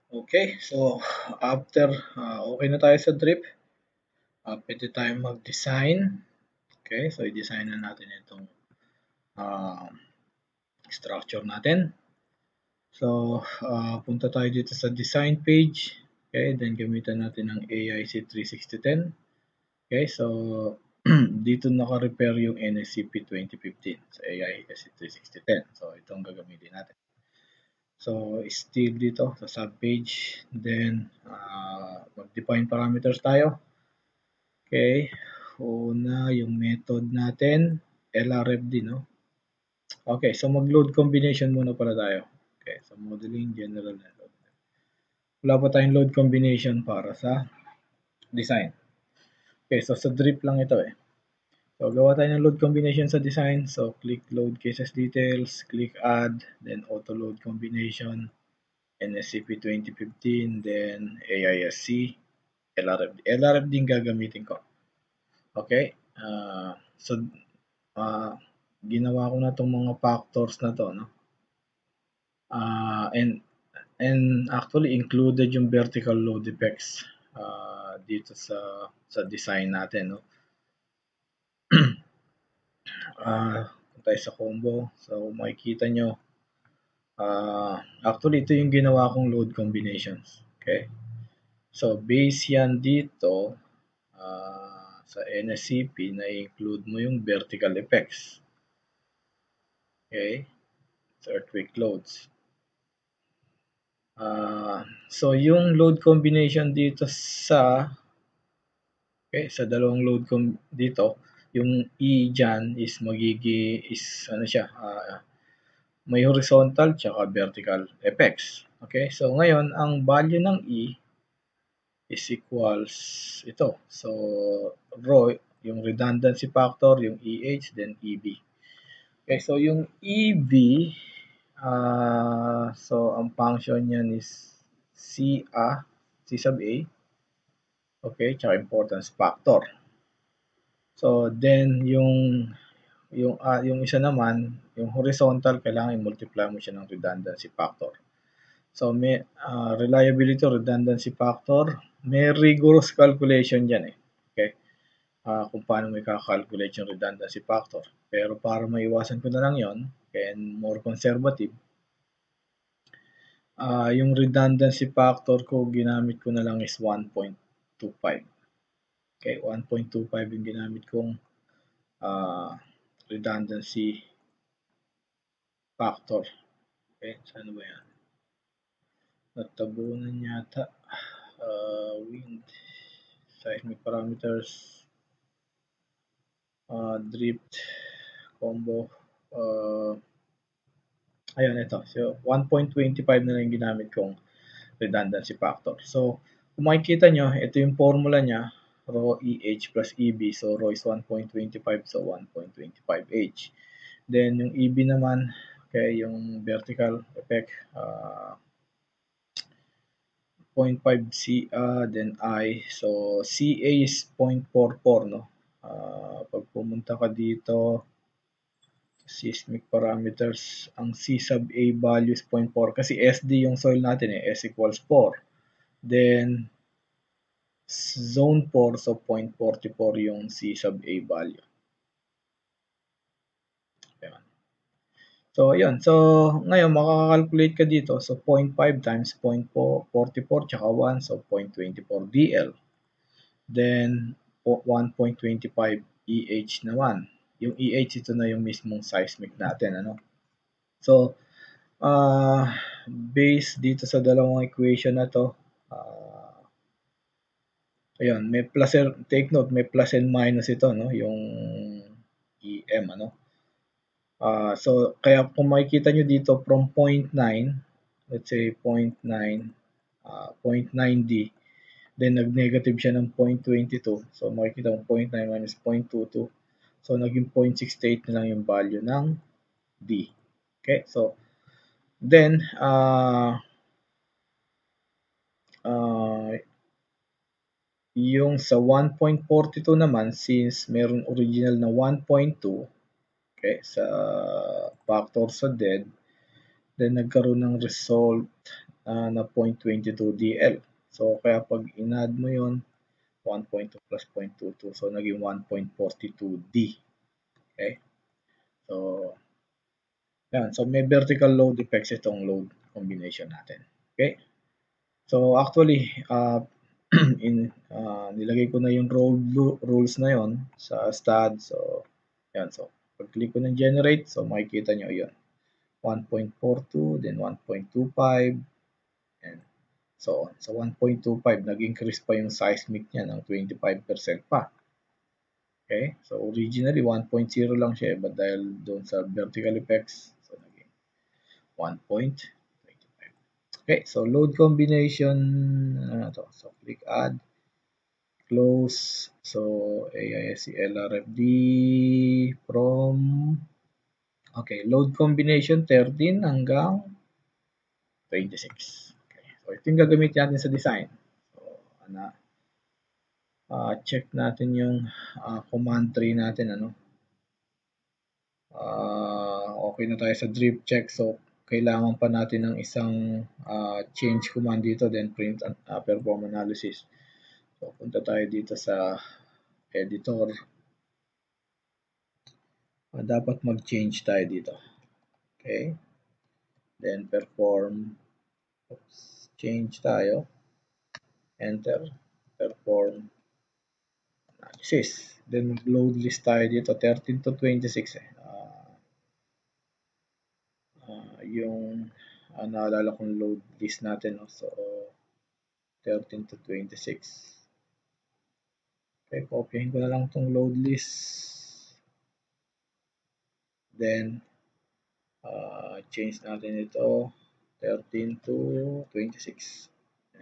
Okay, so after okay na tayo sa drip, pwede tayong mag-design. Okay, so i-design na natin itong uh, structure natin. So, punta tayo dito sa design page. Okay, then gamitan natin ng AIC 36010. Okay, so dito naka-repair yung NSCP 2015 sa AIC 36010. So, itong gagamitin natin. So, still dito sa subpage. Then, mag-define parameters tayo. Okay, una yung method natin, LRFD, no? Okay, so mag-load combination muna pala tayo. Okay, so modeling, general, and load. Wala pa tayong load combination para sa design. Okay, so sa drip lang ito eh. So gawa tayo ng load combination sa design. So click load cases details, click add, then auto load combination, NSCP 2015, then AISC, LRFD. LRFD yung gagamitin ko. Okay, so uh, ginawa ko na itong mga factors na to, no? And actually included yung vertical load effects dito sa design natin, no? Tayo sa combo. So makikita nyo, actually ito yung ginawa kong load combinations. Okay, so base yan dito sa NSCP na include mo yung vertical effects. Okay, sa earthquake loads. So yung load combination dito sa dalawang load dito, yung E dyan is ano siya, may horizontal tsaka vertical effects. Okay, so ngayon ang value ng E is equals ito. So rho, yung redundancy factor, yung EH, then EB. Okay, so yung EB, so ang function niyan is C sub A. Okay, tsaka importance factor. So then yung isa naman, yung horizontal, kailangan i-multiply mo siya ng redundancy factor. So may reliability redundancy factor, may rigorous calculation diyan eh. Okay? Kung paano mo i-calculate yung redundancy factor. Pero para maiwasan ko na lang 'yon, and more conservative, yung redundancy factor ko ginamit ko na lang is 1.25. Okay, 1.25 yung ginamit kong redundancy factor. Okay, saan ba yan? Natabunan yata. Wind, seismic parameters, drift, combo. Ayun, ito. So, 1.25 na lang yung ginamit kong redundancy factor. So, kung makikita nyo, ito yung formula niya, rho EH plus EB. So, rho is 1.25, so 1.25H. Then, yung EB naman, okay, yung vertical effect, 0.5 C, then I. So, CA is 0.44, no? Pag pumunta ka dito, seismic parameters, ang C sub A value is 0.4 kasi SD yung soil natin eh, S equals 4. Then, zone 4, so 0.44 yung C sub A value. Ayan. So, ayun. So, ngayon, makakakalculate ka dito. So, 0.5 times 0.44 tsaka 1, so 0.24 DL. Then, 1.25 EH naman. Yung EH, ito na yung mismong seismic natin. Ano? So, based dito sa dalawang equation na to, ayun, may plus, take note, may plus and minus ito, no? Yung EM, ano? So, kaya kung makikita nyo dito from 0.9, let's say 0.9, 0.9D, then nag-negative siya ng 0.22. So, makikita mo 0.9 minus 0.22. So, naging 0.68 na lang yung value ng D. Okay, so, then, yung sa 1.42 naman, since meron original na 1.2, okay, sa factor sa dead, then nagkaroon ng result na 0.22 DL. So, kaya pag in-add mo yun, 1.2 plus 0.22, so naging 1.42 D. Okay? So, yan. So, may vertical load effects itong load combination natin. Okay? So, actually, nilagay ko na yung rules na yon sa stud. So, yan. So, pag-click ko ng generate, so makikita nyo yun. 1.42, then 1.25, and so on. So, 1.25, nag-increase pa yung seismic niya ng 25% pa. Okay? So, originally, 1.0 lang siya, but dahil doon sa vertical effects, so naging 1.25. Okay, so load combination, so click add, close, so AISC LRFD from, okay, load combination 13 hanggang 26. Okay, so ito yung gagamitin natin sa design. So, check natin yung command tree natin, okay na tayo sa drip check. So, kailangan pa natin ng isang change command dito, then print perform analysis. So, punta tayo dito sa editor. Dapat mag-change tayo dito. Okay. Then, perform. Change tayo. Enter. Perform analysis. Then, mag-load list tayo dito. 13 to 26 yung naalala kong load list natin. So, 13 to 26. Okay, copyhin ko na lang itong load list. Then, change natin ito 13 to 26.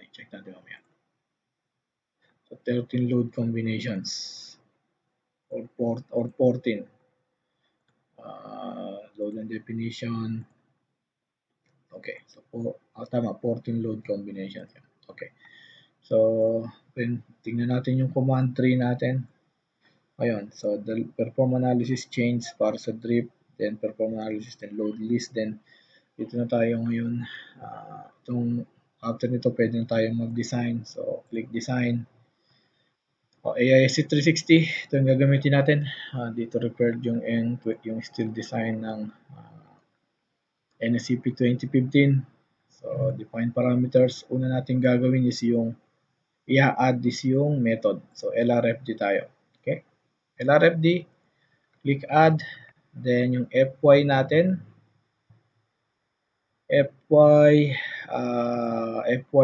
Check natin mamaya. So, 13 load combinations or 14. Load and definition. Okay, so tama, 14 load combinations. Okay. So, tingnan natin yung command tree natin. Ayun, so the perform analysis change para sa drip, then perform analysis, then load list, then dito na tayo ngayon. After nito, pwede na tayo mag-design. So, click design. AISC 360, ito yung gagamitin natin. Dito referred yung still design ng NSCP 2015. So, define parameters. Una natin gagawin is yung i-add is yung method. So, LRFD tayo. Okay? LRFD, click add. Then, yung FY natin, FY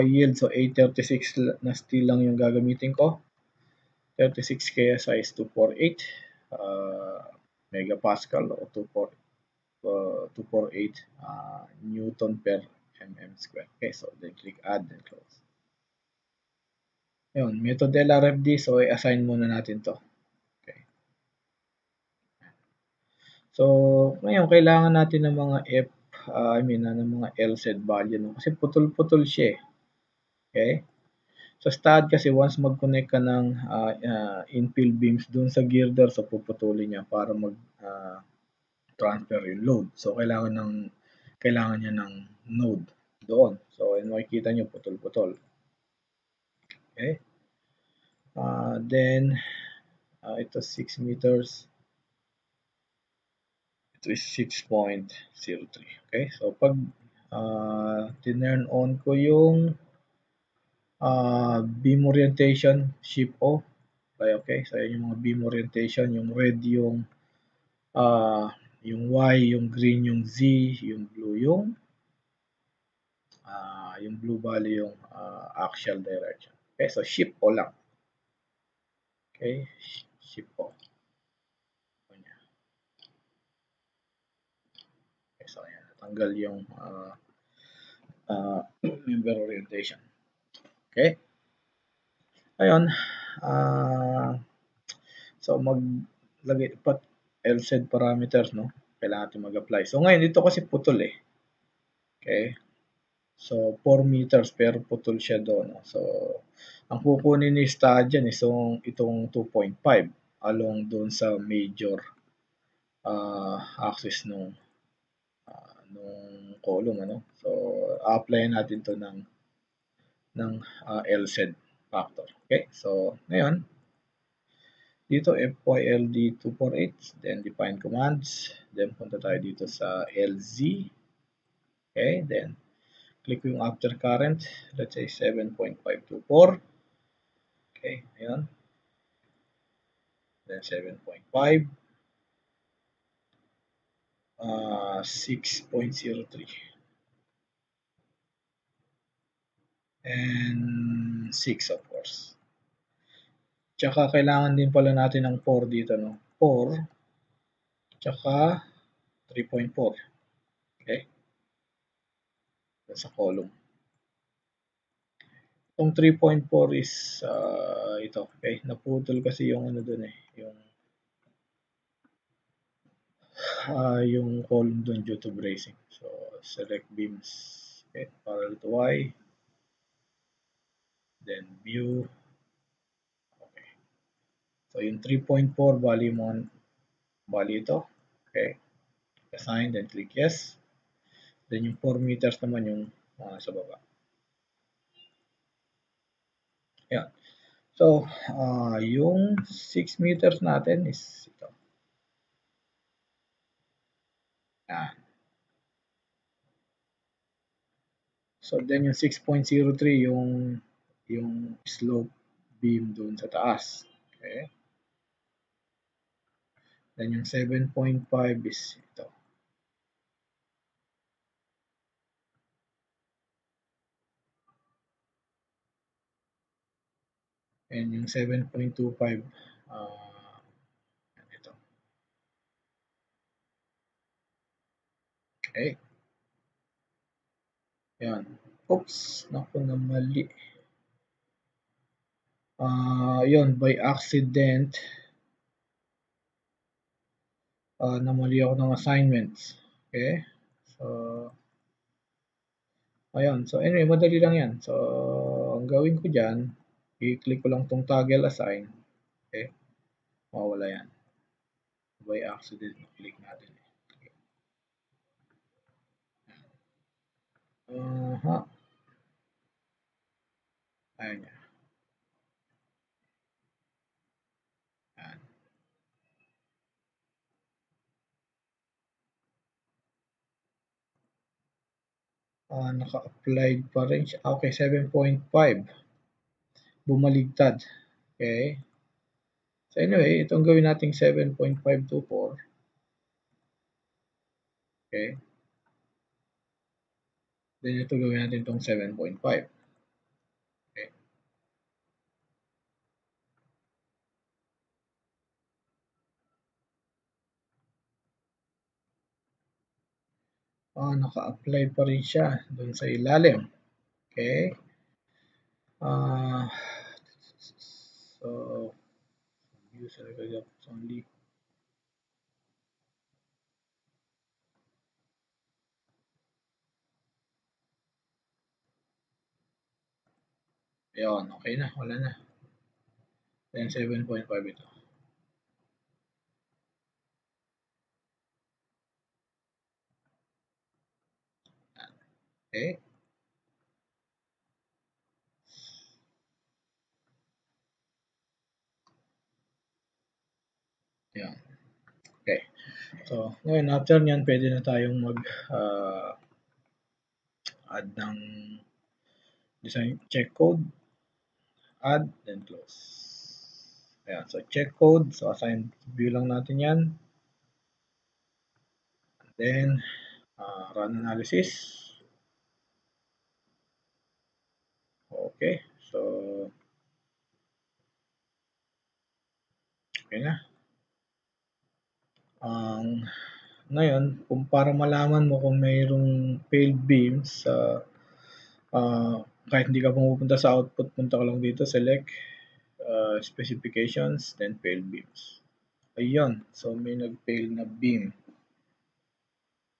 yield, so 836 na steel lang yung gagamitin ko. 36 kaya size 248 megapascal o 248 Newton per mm square. Okay, so then click add and close. Yun, method LRFD, so i-assign muna natin to. Okay. So, ngayon kailangan natin ng mga ng mga LZ value, no? Kasi putol-putol siya. Okay? Sa stud kasi once mag-connect ka ng infill beams dun sa girder, so puputulin niya para mag transfer yung load. So kailangan niya ng node doon. So makikita niyo putol-putol. Okay? Then ito 6 meters. Ito is 6.03. Okay? So pag tinurn on ko yung beam orientation, shift O. Okay, so yun yung mga beam orientation, yung red yung Y, yung green yung Z, yung blue yung blue value yung axial direction. Okay, so shift O lang. Okay, shift O. Okay, so ayan, natanggal yung member orientation. Okay. Ayun, so maglagay pa LZ parameters, no? Kailangan natin mag-apply. So ngayon dito kasi putol eh. Okay? So 4 meters pero putol siya doon. No? So ang kukunin ni stud dyan is itong 2.5 along doon sa major axis nung column, ano? So, apply natin to ng LZ factor. Okay, so ngayon, dito FYLD248, then define commands, then punta tayo dito sa LZ. Okay, then click yung after current, let's say 7.524. Okay, ayan. Then 7.5, 6.03, and 6 of course. Tsaka kailangan din pala natin ng 4 dito, no? 4, tsaka 3.4. Okay? Sa column. Itong 3.4 is ito. Okay? Naputol kasi yung ano dun eh. Yung column dun due to bracing. So, select beams. Okay? Parallel to Y. Then view. Okay. So, yung 3.4 bali ito. Okay? Assign, then click yes. Then yung 4 meters naman yung sa baba. Yan. So, yung 6 meters natin is ito. Yan. So, then yung 6.03 yung slope beam doon sa taas. Okay? Then yung 7.5 is ito. And yung 7.25 ito. Okay. Yan. Oops, naku na mali. Yun, by accident, namali ako ng assignments. Okay? So, ayan. So, anyway, madali lang yan. So, ang gawin ko dyan, i-click ko lang tong toggle assign. Okay? Mawala yan. By accident, click natin. Okay. Ayan yan. Ayan. Naka-applied pa rin siya. Okay, 7.5. Bumaligtad. Okay. So anyway, itong gawin nating 7.524. Okay. Then ito gawin natin itong 7.5. Okay. Naka-apply pa rin siya doon sa ilalim. Okay. So, user records only. Ayun, okay na. Wala na. Then 7.5 ito. Okay. Ayan. Okay. So, ngayon, after nyan, pwede na tayong add ng design check code. Add, then close. Ayan. So, check code. So, assign view lang natin yan. Then, run analysis. Okay. So, okay na. Ngayon, kung para malaman mo kung mayroong failed beams kahit hindi ka pumupunta sa output, punta ka lang dito, select specifications, then failed beams. Ayun, so may nag-fail na beam.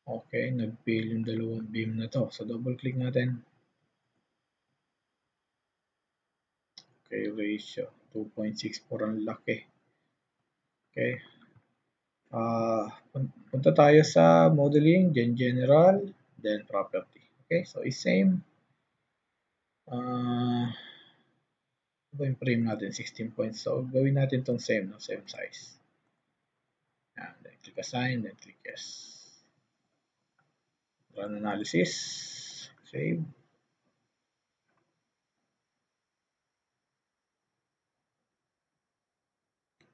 Okay, nag-fail yung dalawang beam na to. So double click natin. Okay, ratio 2.64, ang laki. Okay. Punta tayo sa modeling, then general, then property. Okay, so is same. Ano ba yung frame natin? 16 points. So, gawin natin tong same, no? Same size. Yan. Then click assign, then click yes. Run analysis. Save.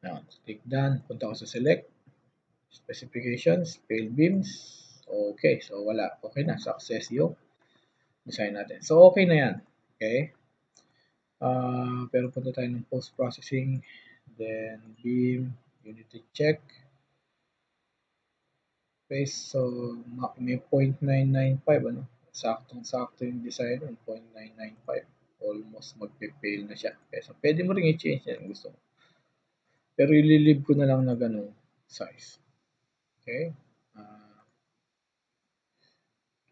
Yan. Click done. Punta ko sa select. Specifications. Failed beams. Okay. So, wala. Okay na. Success yung design natin. So, okay na yan. Okay. Pero punta tayo ng post-processing. Then, beam. Unity check. Okay, so may 0.995 ano. Saktong-sakto yung design ng 0.995. Almost magpe-fail na siya. Okay, so pwede mo ring i-change yan kung gusto mo. Pero ililive ko na lang na ganung size. Okay?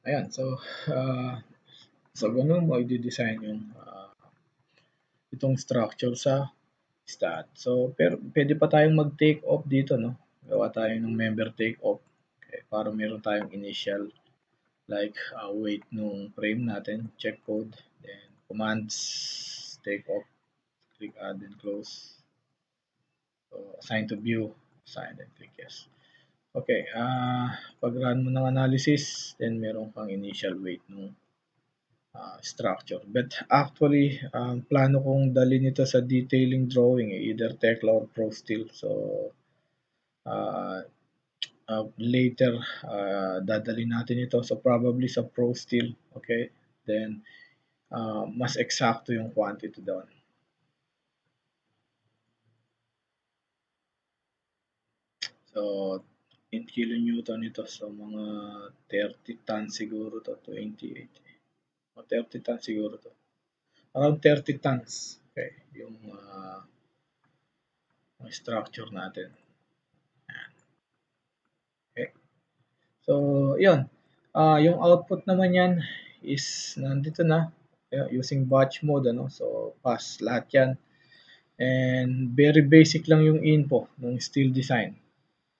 Ayan, so sa ganun mo i-design yung itong structure sa stat. So, pero pwede pa tayong mag-take off dito, no? Gawa tayo ng member take off. Okay, para meron tayong initial like weight nung frame natin, check code, then commands, take off, click add and close. So, assign to view, assign and click yes. Okay, pag run mo ng analysis, then meron kang initial weight nung structure. But actually, plano kong dalhin ito sa detailing drawing, either Tekla or ProSteel. So, uh, later, dadalhin natin ito. So, probably sa ProSteel. Okay, then mas eksakto yung quantity doon. So, in kilonewton ito. So, mga 30 tons siguro to. 28. Mga 30 tons siguro to. Around 30 tons. Okay, yung structure natin. Okay. So, yun. Yung output naman yan is nandito na. Using batch mode. Ano? So, pass lahat yan. And very basic lang yung info ng steel design.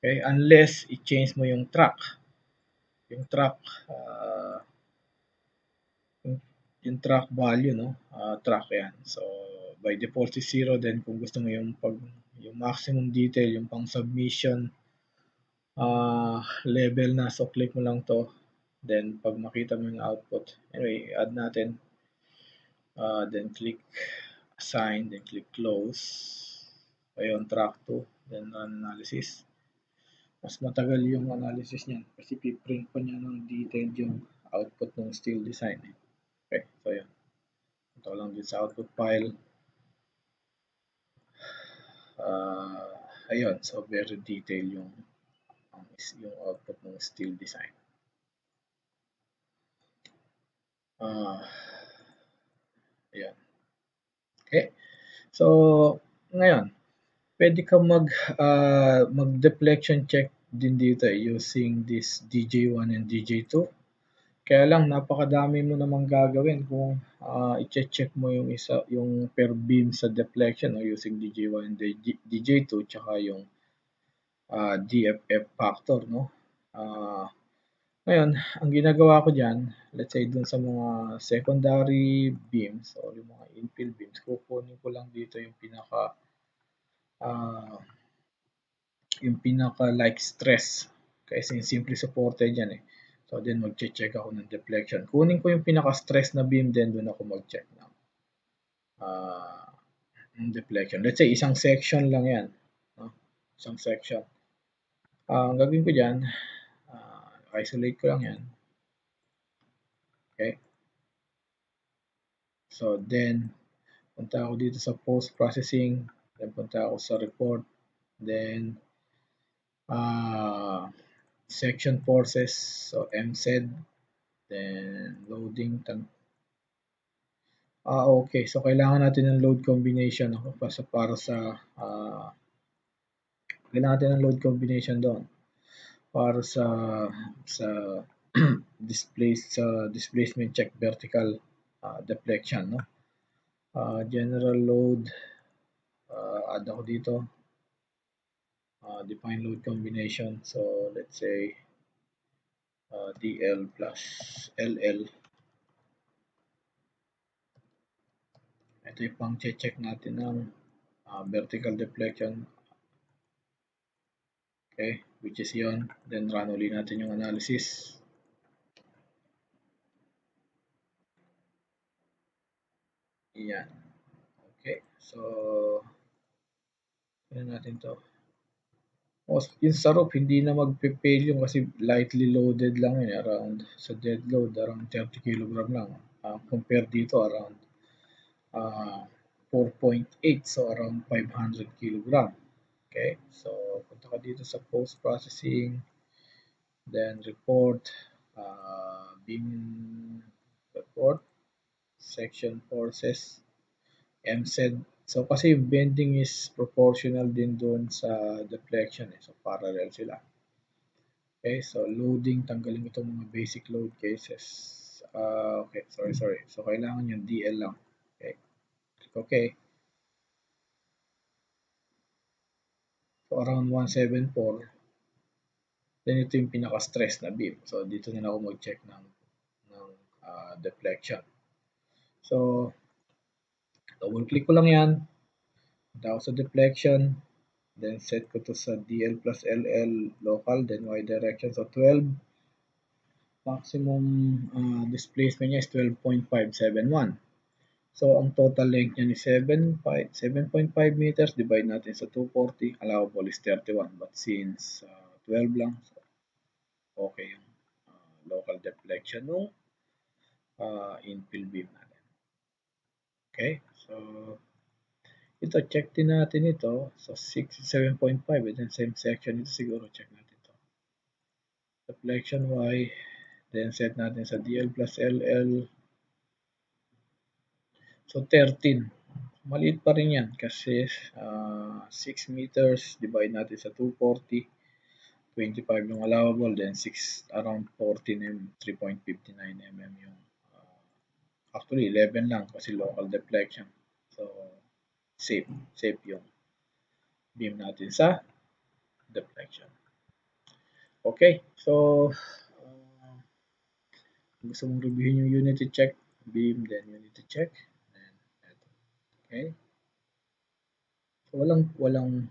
Okay? Unless i-change mo yung track. Yung track, yung track value, no? Track yan. So, by default is 0. Then, kung gusto mo yung maximum detail, yung pang submission level na. So, click mo lang to. Then, pag makita mo yung output, anyway, add natin. Then, click assign, then click close. Ayun, track 2. Then, run analysis. Mas matagal yung analysis niyan kasi piprint pa niya ng detailed yung output ng steel design. Okay, so yun. Ito lang din sa output file. Ayun, so very detailed yung output ng steel design. Ayan. Okay. So, ngayon, pwede ka mag-deflection check din dito using this DJ1 and DJ2. Kaya lang napakadami mo namang gagawin kung i-check mo yung per beam sa deflection using DJ1 and DJ2 tsaka yung DFF factor, no? Ngayon, ang ginagawa ko diyan, let's say dun sa mga secondary beams o yung mga infill beams, kukunin ko lang dito uh, yung pinaka like stress kasi simple supported yan eh. So then magche-check ako ng deflection. Kunin ko yung pinaka stress na beam then doon ako mag-check ng deflection. Let's say isang section lang yan, no? Isang section. Ang gagawin ko diyan, isolate ko lang yan. Okay? So then punta ako dito sa post processing, then punta ako sa report, then section forces, so MZ, then loading. Okay, so kailangan natin ng load combination para sa kailangan natin ng load combination doon para sa displacement check vertical deflection, no? General load, add ako dito, define load combination. So let's say DL plus LL. ito yung pang check natin ng vertical deflection. Okay, which is yon. Then run ulit natin yung analysis. Yan. Okay, so ano natin to. Yung sa roof, hindi na magpe-fail yung kasi lightly loaded lang yun. Around sa dead load, around 30 kg lang. Compare dito, around 4.8, so around 500 kg. Okay, so punta ka dito sa post-processing, then report, beam report, section forces, MSED. So kasi yung bending is proportional din doon sa deflection. So parallel sila. Okay, so loading, tanggalin itong mga basic load cases. Okay, sorry. So kailangan yung DL lang. Okay, click okay. So around 174. Then ito yung pinaka-stress na beam. So dito na ako mag-check ng deflection. So double click ko lang yan. Punta ako sa deflection. Then set ko to sa DL plus LL local. Then Y direction. So 12. Maximum displacement niya is 12.571. So ang total length niya is 7.5 meters. Divide natin sa 240. Allowable is 31. But since 12 lang, so okay yung local deflection nung infill beam natin. Okay, so ito check din natin ito. So 7.5, and then same section ito siguro check natin ito. Deflection Y, then set natin sa DL plus LL. So 13. Maliit pa rin yan kasi 6 meters divide natin sa 240. 25 yung allowable, then 6 around 14 mm, 3.59 mm yung actually 11 lang kasi local deflection. So safe yung beam natin sa deflection. Okay, so gusto mong reviewin yung unity check beam, then unity check, then eto. Okay, so walang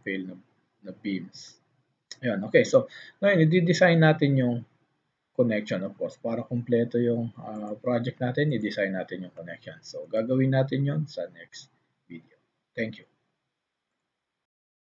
fail na beams. Ayan, okay, so ngayon i-design natin yung connection, of course, para kumpleto yung project natin, i-design natin yung connection. So gagawin natin yon sa next video. Thank you.